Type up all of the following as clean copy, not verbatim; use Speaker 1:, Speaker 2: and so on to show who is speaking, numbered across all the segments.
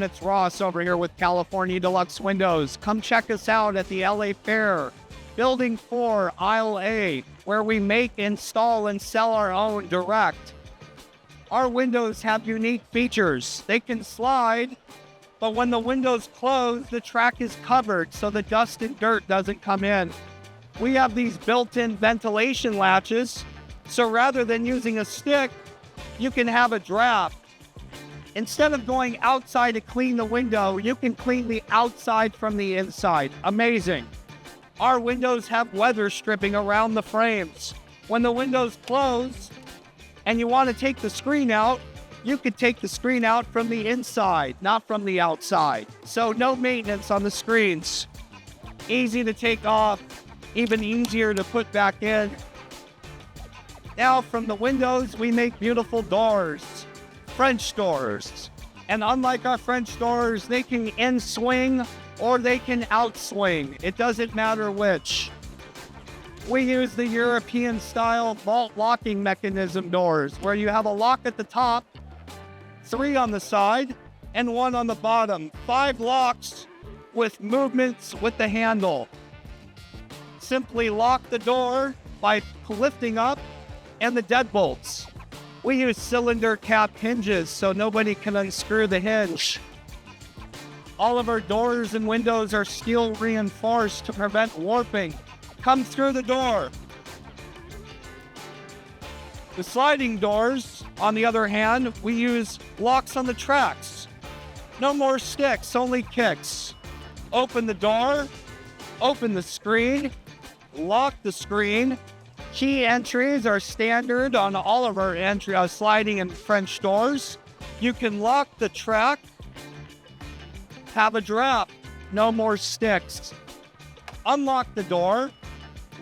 Speaker 1: everyone, it's Ross over here with California Deluxe Windows. Come check us out at the LA Fair, Building 4, Aisle A, where we make, install, and sell our own direct. Our windows have unique features. They can slide, but when the windows close, the track is covered so the dust and dirt doesn't come in. We have these built-in ventilation latches, so rather than using a stick, you can have a draft. Instead of going outside to clean the window, you can clean the outside from the inside. Amazing. Our windows have weather stripping around the frames. When the windows close and you want to take the screen out, you could take the screen out from the inside, not from the outside. So no maintenance on the screens. Easy to take off, even easier to put back in. Now from the windows, we make beautiful doors. French doors. And unlike our French doors, they can in-swing or they can out-swing. It doesn't matter which. We use the European-style vault locking mechanism doors, where you have a lock at the top, 3 on the side, and 1 on the bottom. 5 locks with movements with the handle. Simply lock the door by lifting up and the deadbolts. We use cylinder cap hinges so nobody can unscrew the hinge. All of our doors and windows are steel reinforced to prevent warping. Come through the door. The sliding doors, on the other hand, we use locks on the tracks. No more sticks, only kicks. Open the door, open the screen, lock the screen. Key entries are standard on all of our sliding and French doors. You can lock the track, have a draft, no more sticks. Unlock the door,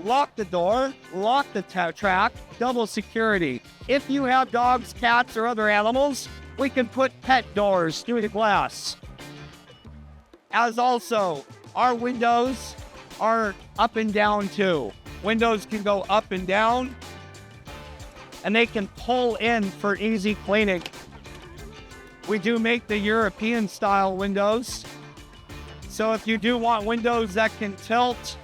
Speaker 1: lock the track, double security. If you have dogs, cats, or other animals, we can put pet doors through the glass. As also, our windows are up and down too. Windows can go up and down, and they can pull in for easy cleaning. We do make the European style windows. So if you do want windows that can tilt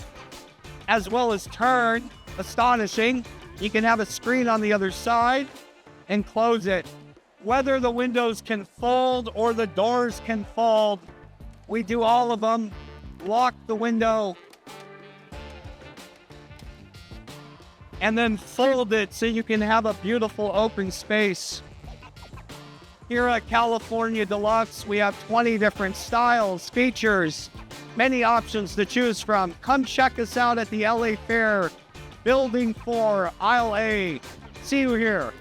Speaker 1: as well as turn, astonishing, you can have a screen on the other side and close it. Whether the windows can fold or the doors can fold, we do all of them. Lock the window and then fold it so you can have a beautiful open space. Here at California Deluxe, we have 20 different styles, features, many options to choose from. Come check us out at the LA Fair, Building 4, Aisle A. See you here.